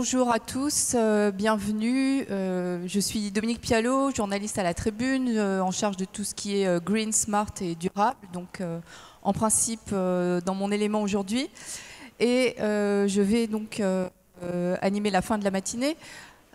Bonjour à tous, bienvenue. Je suis Dominique Pialot, journaliste à la Tribune, en charge de tout ce qui est green, smart et durable, donc en principe dans mon élément aujourd'hui. Et je vais donc animer la fin de la matinée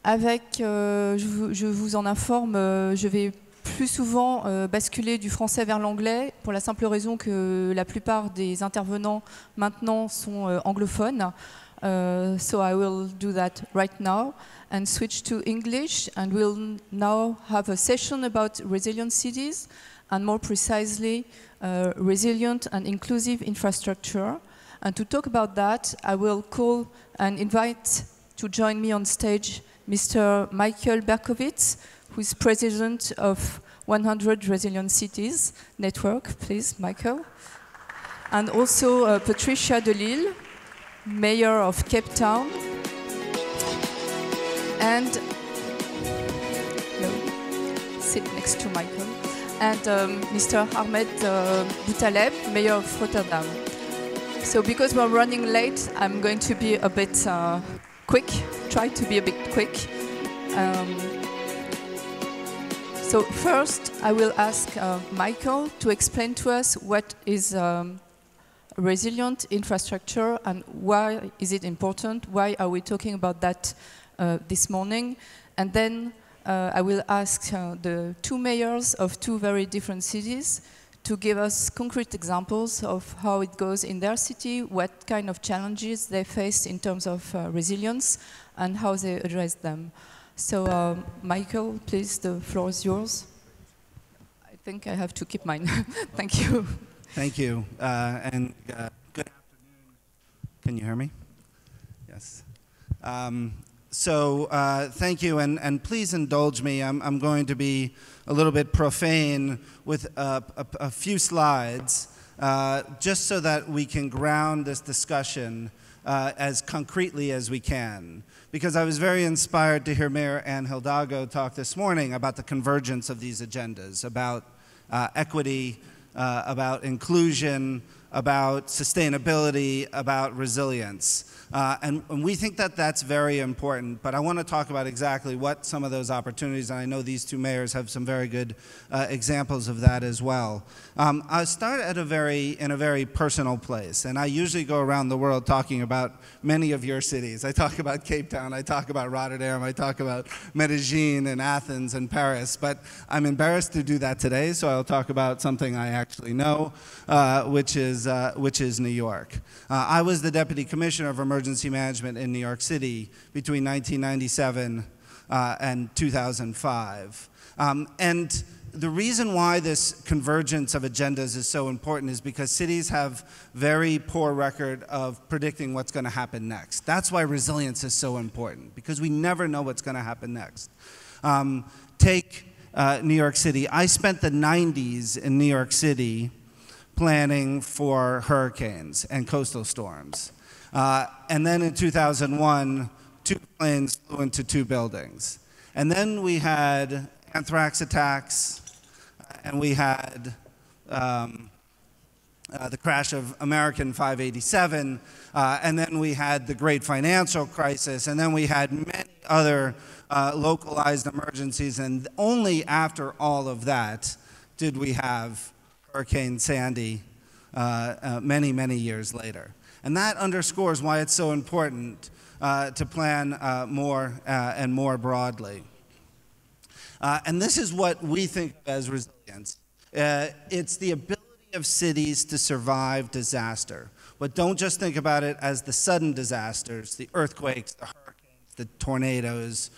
avec, je vous en informe, je vais plus souvent basculer du français vers l'anglais pour la simple raison que la plupart des intervenants maintenant sont anglophones. So I will do that right now and switch to English, and we'll now have a session about resilient cities and more precisely resilient and inclusive infrastructure. And to talk about that, I will call and invite to join me on stage Mr. Michael Berkowitz, who is president of 100 Resilient Cities Network. Please, Michael. And also Patricia de Lille, Mayor of Cape Town, and sit next to Michael, and Mr. Ahmed Aboutaleb, Mayor of Rotterdam. So because we're running late, I'm going to be a bit quick, try to be a bit quick. So first, I will ask Michael to explain to us what is resilient infrastructure and why is it important, why are we talking about that this morning, and then I will ask the two mayors of two very different cities to give us concrete examples of how it goes in their city, what kind of challenges they face in terms of resilience and how they address them. So Michael, please, the floor is yours. I think I have to keep mine. Thank you. Thank you, and good afternoon. Can you hear me? Yes. Thank you, and please indulge me. I'm going to be a little bit profane with a few slides, just so that we can ground this discussion as concretely as we can. Because I was very inspired to hear Mayor Anne Hidalgo talk this morning about the convergence of these agendas, about equity, about inclusion, about sustainability, about resilience. And we think that that's very important, but I want to talk about exactly what some of those opportunities, and I know these two mayors have some very good examples of that as well. I'll start at in a very personal place, and I usually go around the world talking about many of your cities. I talk about Cape Town, I talk about Rotterdam, I talk about Medellin and Athens and Paris, but I'm embarrassed to do that today, so I'll talk about something I actually know, which is New York. I was the Deputy Commissioner of Emergency Management in New York City between 1997 and 2005. And the reason why this convergence of agendas is so important is because cities have very poor record of predicting what's going to happen next. That's why resilience is so important, because we never know what's going to happen next. Take New York City. I spent the 90s in New York City planning for hurricanes and coastal storms. And then in 2001, 2 planes flew into 2 buildings. And then we had anthrax attacks, and we had the crash of American 587, and then we had the great financial crisis, and then we had many other localized emergencies, and only after all of that did we have Hurricane Sandy many, many years later. And that underscores why it's so important to plan more and more broadly. And this is what we think of as resilience. It's the ability of cities to survive disaster. But don't just think about it as the sudden disasters, the earthquakes, the hurricanes, the tornadoes,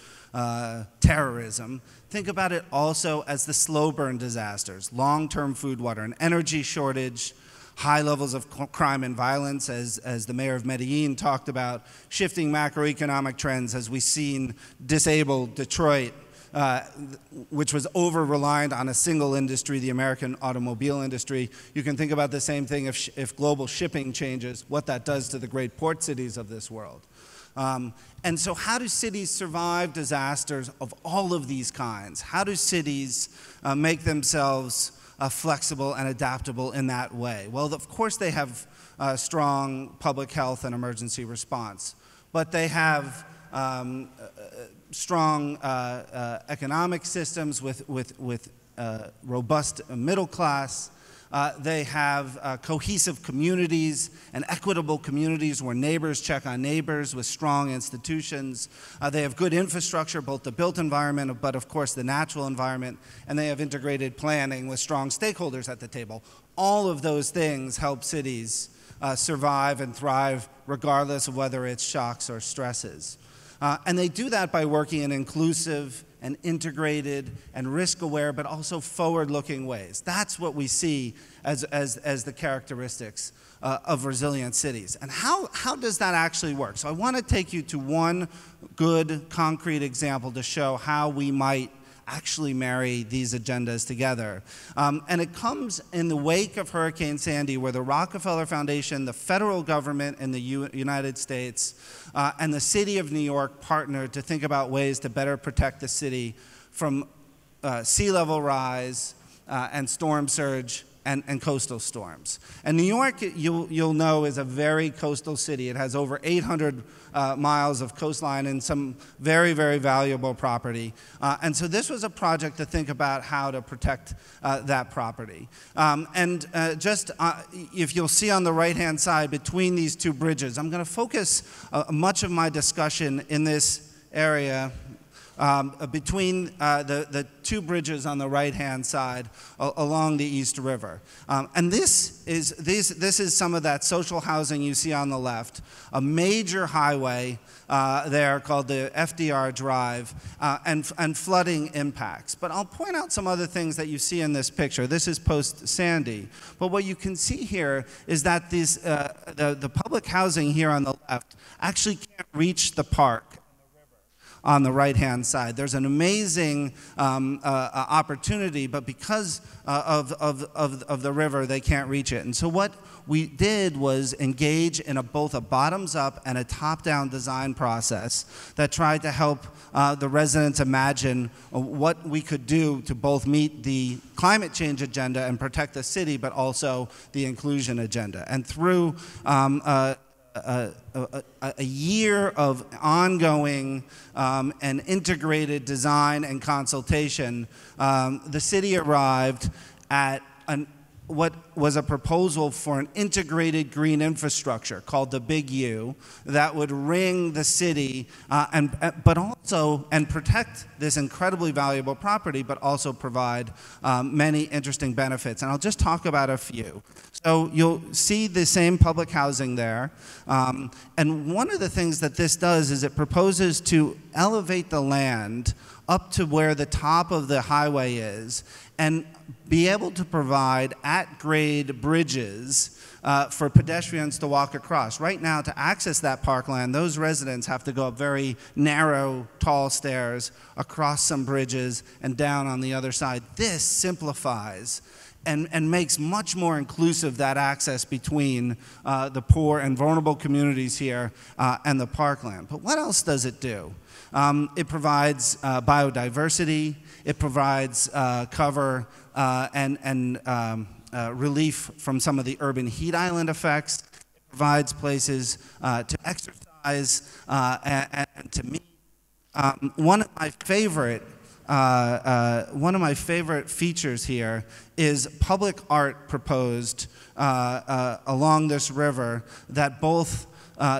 terrorism. Think about it also as the slow burn disasters, long-term food, water, and energy shortage, high levels of crime and violence, as the mayor of Medellin talked about, shifting macroeconomic trends as we've seen disable Detroit, which was over-reliant on a single industry, the American automobile industry. You can think about the same thing if global shipping changes, what that does to the great port cities of this world. And so how do cities survive disasters of all of these kinds? How do cities make themselves flexible and adaptable in that way? Well, of course they have strong public health and emergency response, but they have strong economic systems with robust middle class. They have cohesive communities and equitable communities where neighbors check on neighbors with strong institutions. They have good infrastructure, both the built environment, but of course the natural environment, and they have integrated planning with strong stakeholders at the table. All of those things help cities survive and thrive regardless of whether it's shocks or stresses. And they do that by working in inclusive and integrated and risk-aware, but also forward-looking ways. That's what we see as the characteristics of resilient cities. And how does that actually work? So I want to take you to one good, concrete example to show how we might actually marry these agendas together. And it comes in the wake of Hurricane Sandy, where the Rockefeller Foundation, the federal government in the United States, and the city of New York partnered to think about ways to better protect the city from sea level rise and storm surge and coastal storms. And New York, you'll know, is a very coastal city. It has over 800 miles of coastline and some very, very valuable property. And so this was a project to think about how to protect that property. If you'll see on the right-hand side between these two bridges, I'm going to focus much of my discussion in this area between the two bridges on the right-hand side along the East River. And this is some of that social housing you see on the left, a major highway there called the FDR Drive, and flooding impacts. But I'll point out some other things that you see in this picture. This is post-Sandy. But what you can see here is that the public housing here on the left actually can't reach the park on the right-hand side. There's an amazing opportunity, but because of the river, they can't reach it. And so what we did was engage in both a bottoms-up and a top-down design process that tried to help the residents imagine what we could do to both meet the climate change agenda and protect the city, but also the inclusion agenda. And through a year of ongoing and integrated design and consultation, the city arrived at what was a proposal for an integrated green infrastructure called the Big U that would ring the city but also protect this incredibly valuable property, but also provide many interesting benefits. And I'll just talk about a few. So you'll see the same public housing there. And one of the things that this does is it proposes to elevate the land up to where the top of the highway is and be able to provide at-grade bridges for pedestrians to walk across. Right now, to access that parkland, those residents have to go up very narrow, tall stairs, across some bridges, and down on the other side. This simplifies and makes much more inclusive that access between the poor and vulnerable communities here and the parkland. But what else does it do? It provides biodiversity. It provides cover and relief from some of the urban heat island effects. It provides places to exercise and to meet. One of my favorite features here is public art proposed along this river that both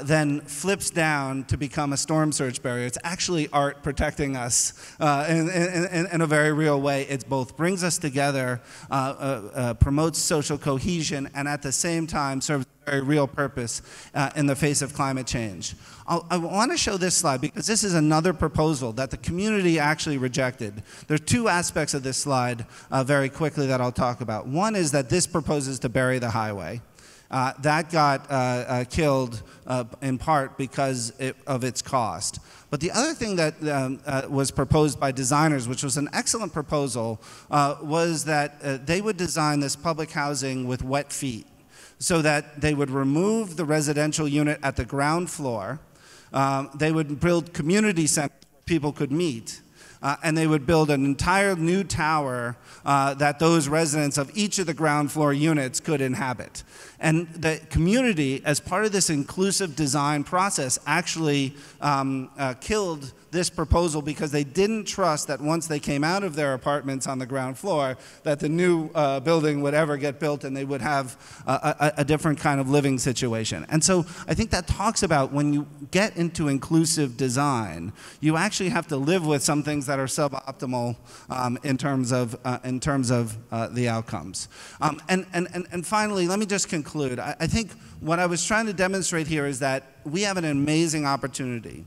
then flips down to become a storm surge barrier. It's actually art protecting us in a very real way. It both brings us together, promotes social cohesion, and at the same time serves a very real purpose in the face of climate change. I want to show this slide because this is another proposal that the community actually rejected. There are two aspects of this slide very quickly that I'll talk about. One is that this proposes to bury the highway. That got killed in part because of its cost. But the other thing that was proposed by designers, which was an excellent proposal, was that they would design this public housing with wet feet so that they would remove the residential unit at the ground floor. They would build community centers where people could meet. and they would build an entire new tower that those residents of each of the ground floor units could inhabit. And the community, as part of this inclusive design process, actually killed this proposal because they didn't trust that once they came out of their apartments on the ground floor that the new building would ever get built and they would have a different kind of living situation. And so I think that talks about when you get into inclusive design, you actually have to live with some things that are suboptimal in terms of the outcomes. And finally, let me just conclude. I think what I was trying to demonstrate here is that we have an amazing opportunity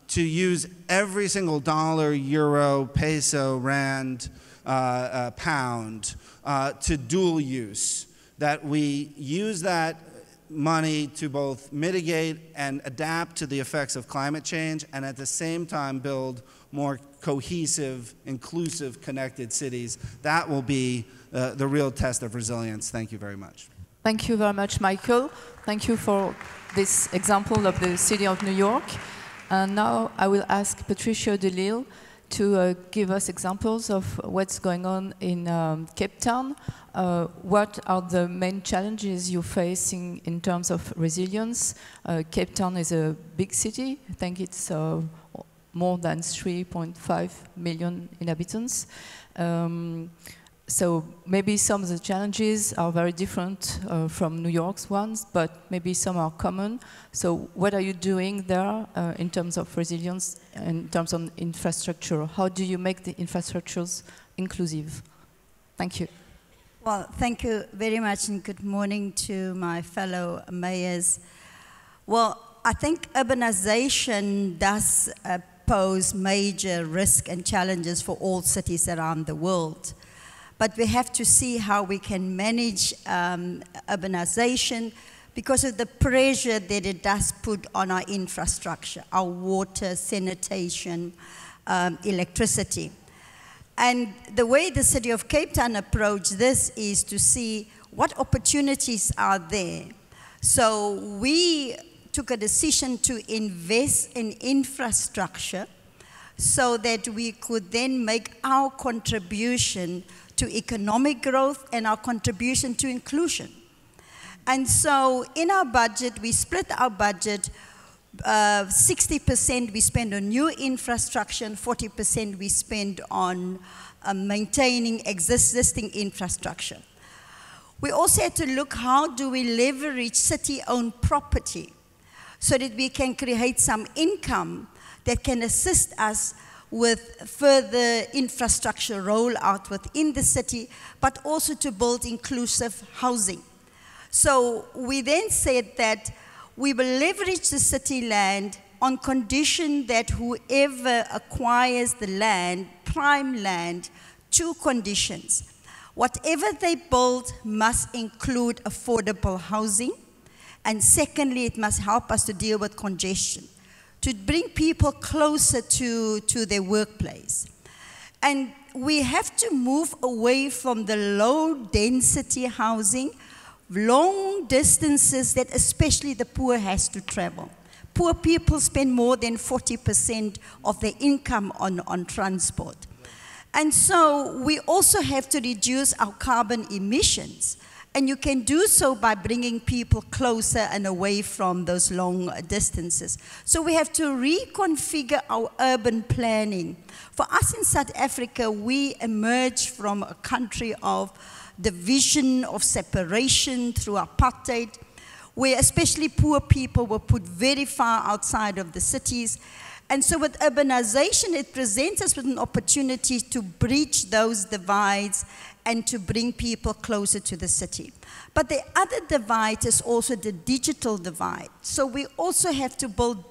to use every single dollar, euro, peso, rand, pound to dual use. That we use that money to both mitigate and adapt to the effects of climate change and at the same time build more cohesive, inclusive, connected cities. That will be the real test of resilience. Thank you very much. Thank you very much, Michael. Thank you for this example of the city of New York. And now I will ask Patricia de Lille to give us examples of what's going on in Cape Town. What are the main challenges you're facing in terms of resilience? Cape Town is a big city. I think it's more than 3.5 million inhabitants. So maybe some of the challenges are very different from New York's ones, but maybe some are common. So what are you doing there in terms of resilience, in terms of infrastructure? How do you make the infrastructures inclusive? Thank you. Well, thank you very much, and good morning to my fellow mayors. Well, I think urbanization does pose major risk and challenges for all cities around the world. But we have to see how we can manage urbanization because of the pressure that it does put on our infrastructure, our water, sanitation, electricity. And the way the city of Cape Town approached this is to see what opportunities are there. So we took a decision to invest in infrastructure so that we could then make our contribution to economic growth and our contribution to inclusion. And so in our budget, we split our budget, 60% we spend on new infrastructure and 40% we spend on maintaining existing infrastructure. We also had to look how do we leverage city-owned property so that we can create some income that can assist us with further infrastructure rollout within the city, but also to build inclusive housing. So we then said that we will leverage the city land on condition that whoever acquires the land, prime land, two conditions. Whatever they build must include affordable housing, and secondly, it must help us to deal with congestion, to bring people closer to their workplace. And we have to move away from the low density housing, long distances that especially the poor has to travel. Poor people spend more than 40% of their income on transport. And so we also have to reduce our carbon emissions. And you can do so by bringing people closer and away from those long distances. So we have to reconfigure our urban planning. For us in South Africa, we emerged from a country of division, of separation through apartheid, where especially poor people were put very far outside of the cities. And so with urbanization, it presents us with an opportunity to breach those divides and to bring people closer to the city. But the other divide is also the digital divide. So we also have to build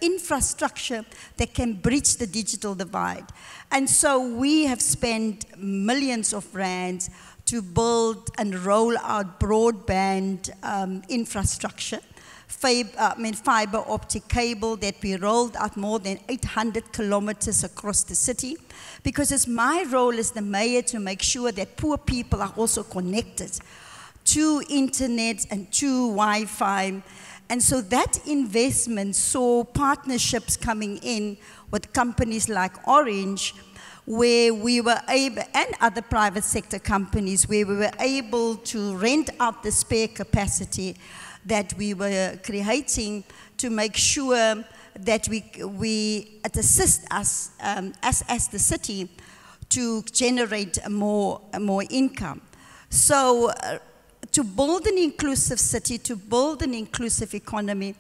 infrastructure that can bridge the digital divide. And so we have spent millions of rands to build and roll out broadband infrastructure. Fiber optic cable that we rolled out more than 800 kilometers across the city, because it's my role as the mayor to make sure that poor people are also connected to internet and to Wi-Fi. And so that investment saw partnerships coming in with companies like Orange, where we were able, and other private sector companies, where we were able to rent out the spare capacity that we were creating to make sure that it assists us as the city to generate more income. So to build an inclusive city, to build an inclusive economy,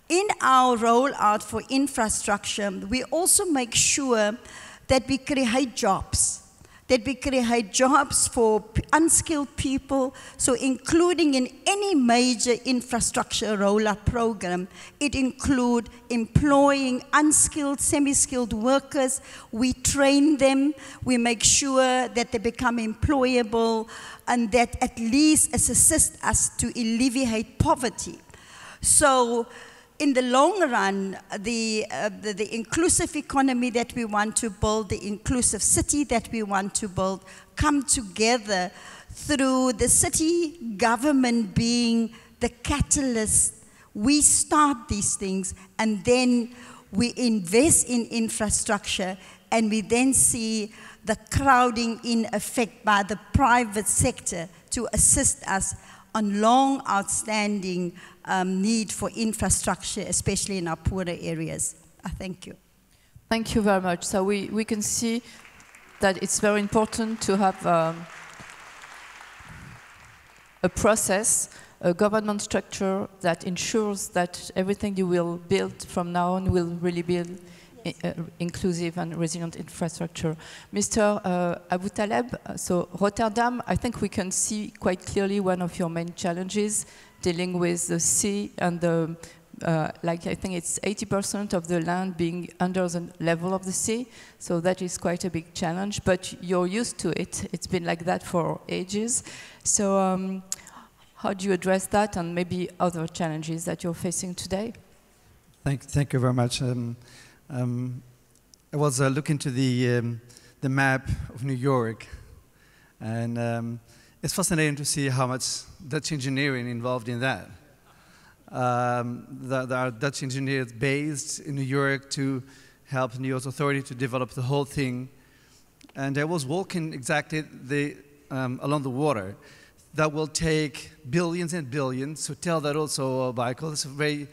in our rollout for infrastructure, we also make sure that we create jobs. That we create jobs for unskilled people, so including in any major infrastructure rollout program, it includes employing unskilled, semi-skilled workers. We train them, we make sure that they become employable, and that at least assists us to alleviate poverty. So in the long run, the inclusive economy that we want to build, the inclusive city that we want to build, come together through the city government being the catalyst. We start these things, and then we invest in infrastructure, and we then see the crowding in effect by the private sector to assist us on long outstanding need for infrastructure, especially in our poorer areas. Thank you. Thank you very much. So we can see that it's very important to have a process, a government structure that ensures that everything you will build from now on will really build inclusive and resilient infrastructure. Mr. Aboutaleb, so Rotterdam, I think we can see quite clearly one of your main challenges dealing with the sea and the, like I think it's 80% of the land being under the level of the sea. So that is quite a big challenge, but you're used to it. It's been like that for ages. So how do you address that and maybe other challenges that you're facing today? Thank you very much. I was looking to the map of New York, and it's fascinating to see how much Dutch engineering involved in that. There are Dutch engineers based in New York to help New York Authority to develop the whole thing. And I was walking exactly along the water. That will take billions and billions. To tell that also, Michael, it's very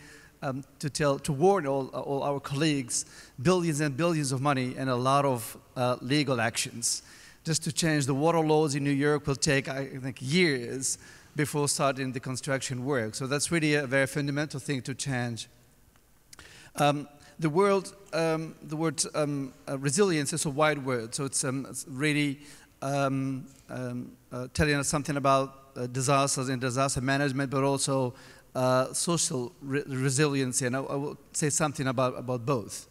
to warn all our colleagues, billions and billions of money and a lot of legal actions. Just to change the water laws in New York will take, I think, years before starting the construction work. So that's really a very fundamental thing to change. The word resilience is a wide word, so it's really telling us something about disasters and disaster management, but also social resiliency, and I will say something about both.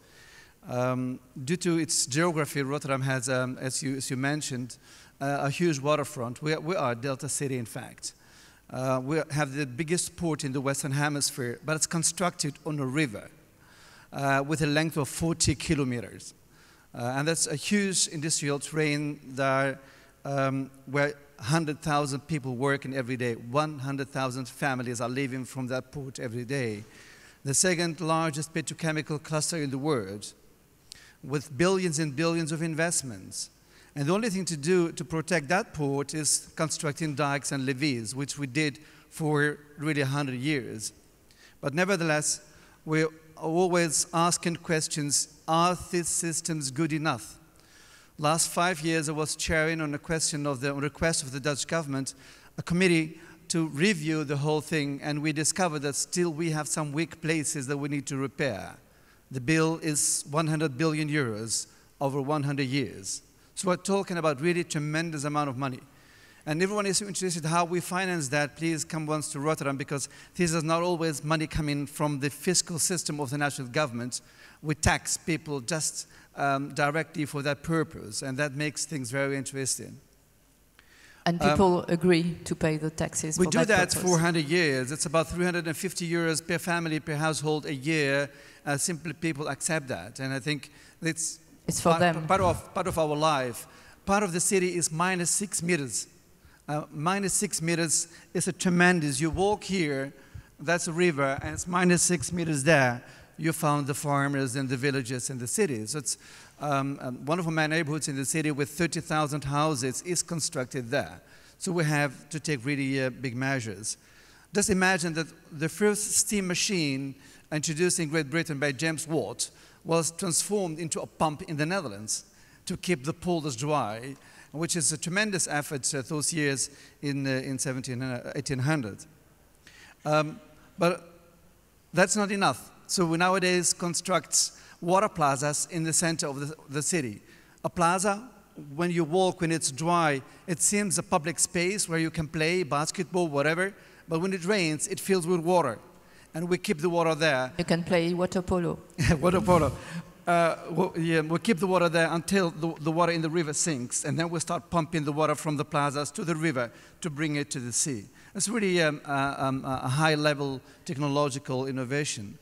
Due to its geography, Rotterdam has, as you mentioned, a huge waterfront. We are a delta city, in fact. We have the biggest port in the Western Hemisphere, but it's constructed on a river with a length of 40 kilometers. And that's a huge industrial terrain there where 100,000 people working every day. 100,000 families are living from that port every day. The second largest petrochemical cluster in the world, with billions and billions of investments. And the only thing to do to protect that port is constructing dikes and levees, which we did for really 100 years. But nevertheless, we're always asking questions, are these systems good enough? Last 5 years, I was chairing on a question of the request of the Dutch government, a committee to review the whole thing, and we discovered that still we have some weak places that we need to repair. The bill is 100 billion euros over 100 years. So we're talking about really tremendous amount of money. And everyone is interested how we finance that. Please come once to Rotterdam, because this is not always money coming from the fiscal system of the national government. We tax people just directly for that purpose, and that makes things very interesting. And people agree to pay the taxes for that purpose. We do that for 100 years. It's about 350 euros per family, per household a year. Simply people accept that, and I think it's for them. Part of our life. Part of the city is -6 meters. -6 meters is a tremendous. You walk here, that's a river, and it's -6 meters there, you found the farmers and the villages and the cities. It's one of my neighborhoods in the city with 30,000 houses is constructed there. So we have to take really big measures. Just imagine that the first steam machine introduced in Great Britain by James Watt was transformed into a pump in the Netherlands to keep the polders dry, which is a tremendous effort those years in 1800. But that's not enough. So we nowadays construct water plazas in the center of the city. A plaza, when you walk, when it's dry, it seems a public space where you can play basketball, whatever, but when it rains, it fills with water. And we keep the water there. You can play water polo. Water polo. We keep the water there until the water in the river sinks, and then we start pumping the water from the plazas to the river to bring it to the sea. It's really a high-level technological innovation.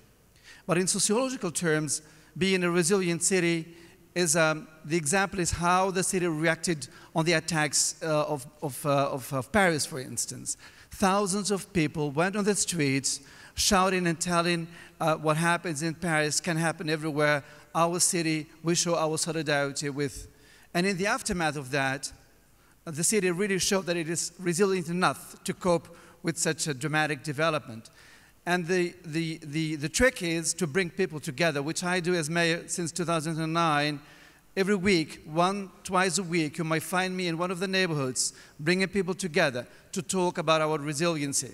But in sociological terms, being a resilient city is the example is how the city reacted on the attacks of Paris, for instance. Thousands of people went on the streets, shouting and telling what happens in Paris can happen everywhere. Our city, we show our solidarity with. And in the aftermath of that, the city really showed that it is resilient enough to cope with such a dramatic development. And the trick is to bring people together, which I do as mayor since 2009. Every week, twice a week, you might find me in one of the neighborhoods, bringing people together to talk about our resiliency.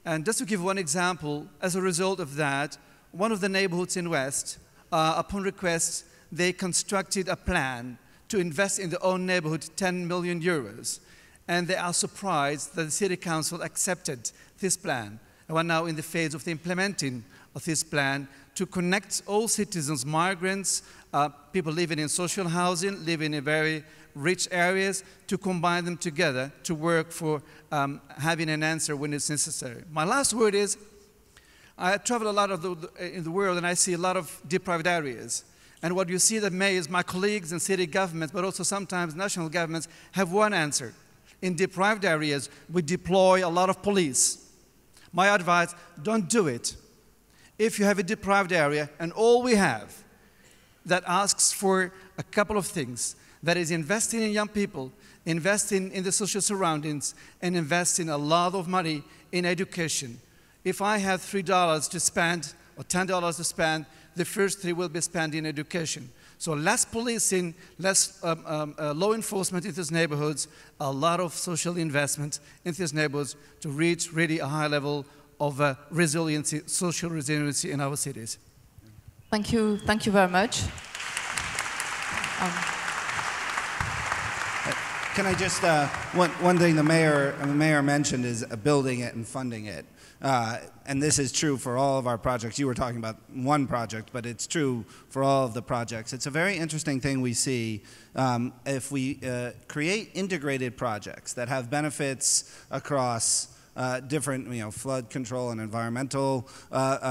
And just to give one example, as a result of that, one of the neighborhoods in West, upon request, they constructed a plan to invest in their own neighborhood 10 million euros. And they are surprised that the city council accepted this plan. And we're now in the phase of the implementing of this plan to connect all citizens, migrants, people living in social housing, living in very rich areas, to combine them together to work for having an answer when it's necessary. My last word is, I travel a lot in the world and I see a lot of deprived areas. And what you see that mayors, my colleagues in city governments, but also sometimes national governments, have one answer. In deprived areas, we deploy a lot of police. My advice, don't do it. If you have a deprived area, and all we have that asks for a couple of things, that is investing in young people, investing in the social surroundings, and investing a lot of money in education. If I have $3 to spend, or $10 to spend, the first 3 will be spent in education. So less policing, less law enforcement in these neighborhoods, a lot of social investment in these neighborhoods to reach really a high level of resiliency, social resiliency in our cities. Thank you very much. Can I just, one thing the mayor mentioned is building it and funding it. And this is true for all of our projects. You were talking about one project, but it's true for all of the projects. It's a very interesting thing we see if we create integrated projects that have benefits across different, flood control and environmental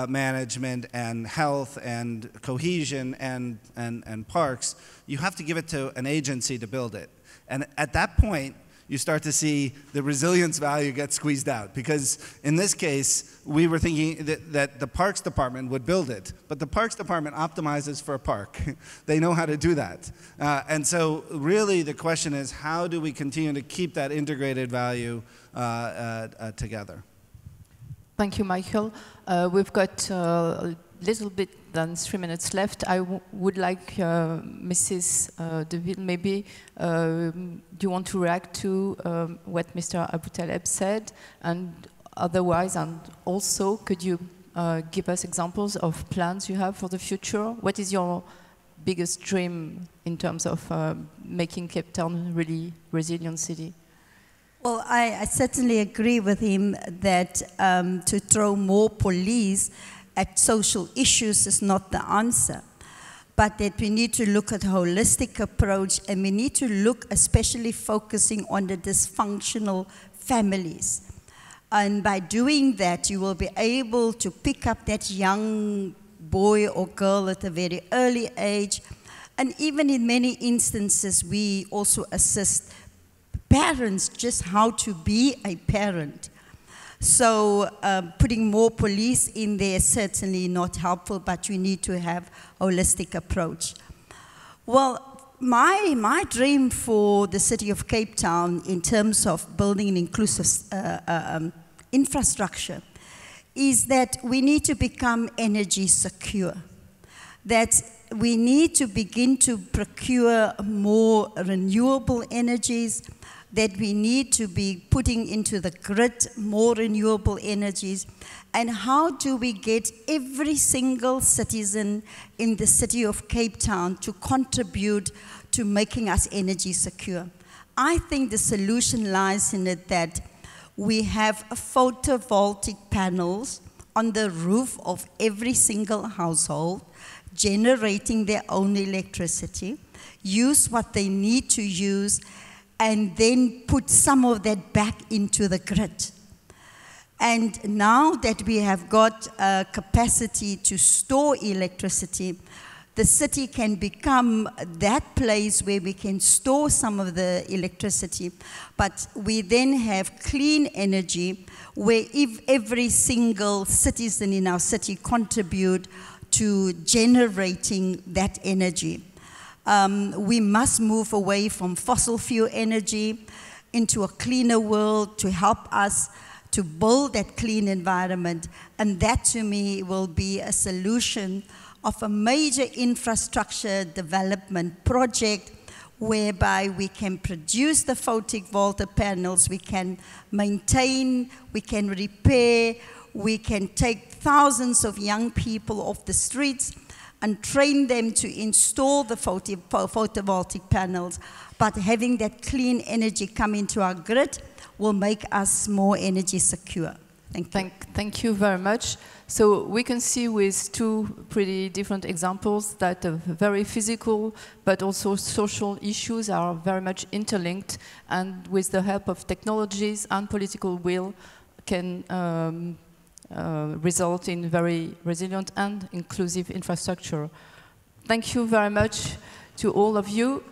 management and health and cohesion and parks. You have to give it to an agency to build it. And at that point, you start to see the resilience value get squeezed out. Because in this case, we were thinking that the Parks Department would build it. But the Parks Department optimizes for a park. They know how to do that. And so really the question is, how do we continue to keep that integrated value together? Thank you, Michael. We've got a little bit than 3 minutes left. I would like Mrs. de Ville, maybe, do you want to react to what Mr. Aboutaleb said? And otherwise, and also, could you give us examples of plans you have for the future? What is your biggest dream in terms of making Cape Town a really resilient city? Well, I certainly agree with him that to throw more police at social issues is not the answer, but that we need to look at a holistic approach, and we need to look especially focusing on the dysfunctional families. And by doing that, you will be able to pick up that young boy or girl at a very early age. And even in many instances, we also assist parents just how to be a parent. So putting more police in there is certainly not helpful, but we need to have a holistic approach. Well, my dream for the city of Cape Town in terms of building an inclusive infrastructure is that we need to become energy secure. That we need to begin to procure more renewable energies, that we need to be putting into the grid more renewable energies, and how do we get every single citizen in the city of Cape Town to contribute to making us energy secure. I think the solution lies in it that we have photovoltaic panels on the roof of every single household, generating their own electricity, use what they need to use, and then put some of that back into the grid. And now that we have got a capacity to store electricity, the city can become that place where we can store some of the electricity, but we then have clean energy where if every single citizen in our city contribute to generating that energy. We must move away from fossil fuel energy into a cleaner world to help us to build that clean environment, and that to me will be a solution of a major infrastructure development project whereby we can produce the photovoltaic panels, we can maintain, we can repair, we can take thousands of young people off the streets and train them to install the photovoltaic panels, but having that clean energy come into our grid will make us more energy secure. Thank you. Thank you very much. So we can see with two pretty different examples that very physical but also social issues are very much interlinked, and with the help of technologies and political will can result in very resilient and inclusive infrastructure. Thank you very much to all of you.